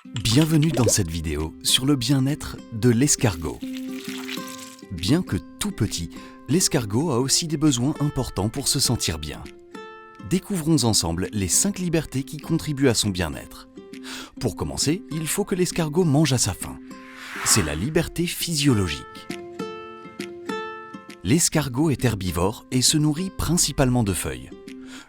Bienvenue dans cette vidéo sur le bien-être de l'escargot. Bien que tout petit, l'escargot a aussi des besoins importants pour se sentir bien. Découvrons ensemble les 5 libertés qui contribuent à son bien-être. Pour commencer, il faut que l'escargot mange à sa faim. C'est la liberté physiologique. L'escargot est herbivore et se nourrit principalement de feuilles.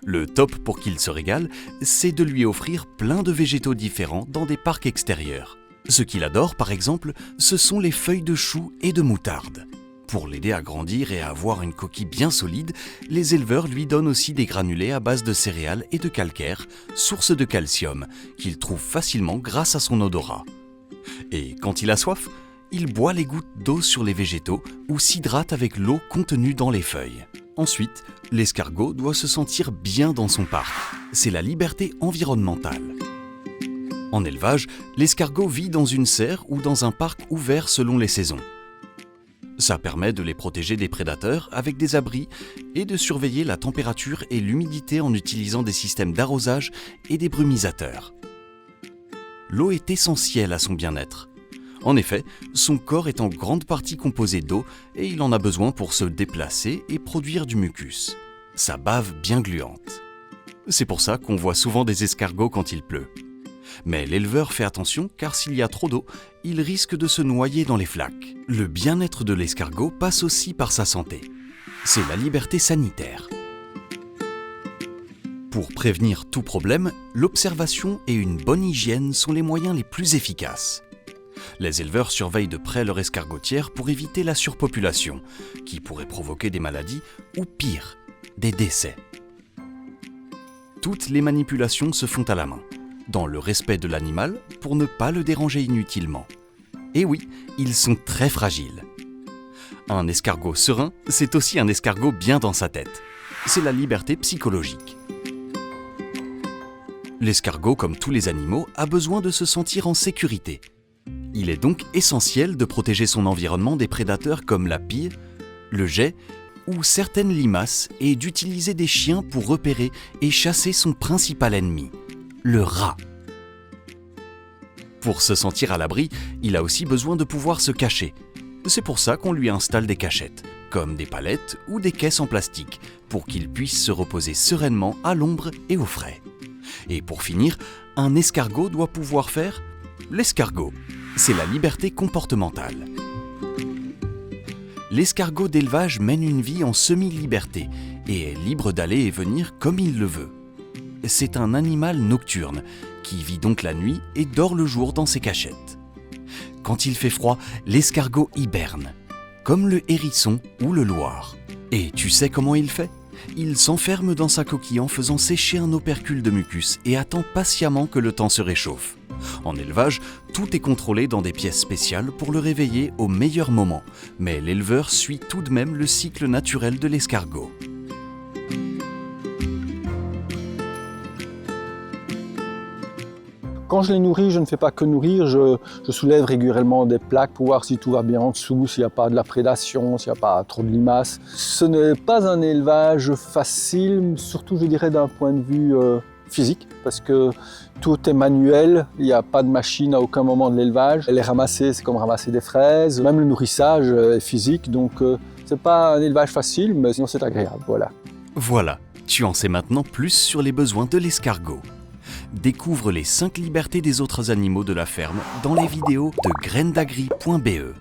Le top pour qu'il se régale, c'est de lui offrir plein de végétaux différents dans des parcs extérieurs. Ce qu'il adore, par exemple, ce sont les feuilles de chou et de moutarde. Pour l'aider à grandir et à avoir une coquille bien solide, les éleveurs lui donnent aussi des granulés à base de céréales et de calcaire, source de calcium, qu'il trouve facilement grâce à son odorat. Et quand il a soif, il boit les gouttes d'eau sur les végétaux ou s'hydrate avec l'eau contenue dans les feuilles. Ensuite, l'escargot doit se sentir bien dans son parc. C'est la liberté environnementale. En élevage, l'escargot vit dans une serre ou dans un parc ouvert selon les saisons. Ça permet de les protéger des prédateurs avec des abris et de surveiller la température et l'humidité en utilisant des systèmes d'arrosage et des brumisateurs. L'eau est essentielle à son bien-être. En effet, son corps est en grande partie composé d'eau et il en a besoin pour se déplacer et produire du mucus. Sa bave bien gluante. C'est pour ça qu'on voit souvent des escargots quand il pleut. Mais l'éleveur fait attention car s'il y a trop d'eau, il risque de se noyer dans les flaques. Le bien-être de l'escargot passe aussi par sa santé. C'est la liberté sanitaire. Pour prévenir tout problème, l'observation et une bonne hygiène sont les moyens les plus efficaces. Les éleveurs surveillent de près leur escargotière pour éviter la surpopulation, qui pourrait provoquer des maladies ou pire, des décès. Toutes les manipulations se font à la main, dans le respect de l'animal pour ne pas le déranger inutilement. Et oui, ils sont très fragiles. Un escargot serein, c'est aussi un escargot bien dans sa tête. C'est la liberté psychologique. L'escargot, comme tous les animaux, a besoin de se sentir en sécurité. Il est donc essentiel de protéger son environnement des prédateurs comme la pie, le geai ou certaines limaces et d'utiliser des chiens pour repérer et chasser son principal ennemi, le rat. Pour se sentir à l'abri, il a aussi besoin de pouvoir se cacher. C'est pour ça qu'on lui installe des cachettes, comme des palettes ou des caisses en plastique, pour qu'il puisse se reposer sereinement à l'ombre et au frais. Et pour finir, un escargot doit pouvoir faire l'escargot. C'est la liberté comportementale. L'escargot d'élevage mène une vie en semi-liberté et est libre d'aller et venir comme il le veut. C'est un animal nocturne qui vit donc la nuit et dort le jour dans ses cachettes. Quand il fait froid, l'escargot hiberne, comme le hérisson ou le loir. Et tu sais comment il fait ? Il s'enferme dans sa coquille en faisant sécher un opercule de mucus et attend patiemment que le temps se réchauffe. En élevage, tout est contrôlé dans des pièces spéciales pour le réveiller au meilleur moment, mais l'éleveur suit tout de même le cycle naturel de l'escargot. Quand je les nourris, je ne fais pas que nourrir, je soulève régulièrement des plaques pour voir si tout va bien en dessous, s'il n'y a pas de la prédation, s'il n'y a pas trop de limaces. Ce n'est pas un élevage facile, surtout je dirais d'un point de vue physique, parce que tout est manuel, il n'y a pas de machine à aucun moment de l'élevage. Les ramasser, c'est comme ramasser des fraises, même le nourrissage est physique, donc c'est pas un élevage facile, mais sinon c'est agréable, voilà. Voilà, tu en sais maintenant plus sur les besoins de l'escargot. Découvre les 5 libertés des autres animaux de la ferme dans les vidéos de graindagri.be.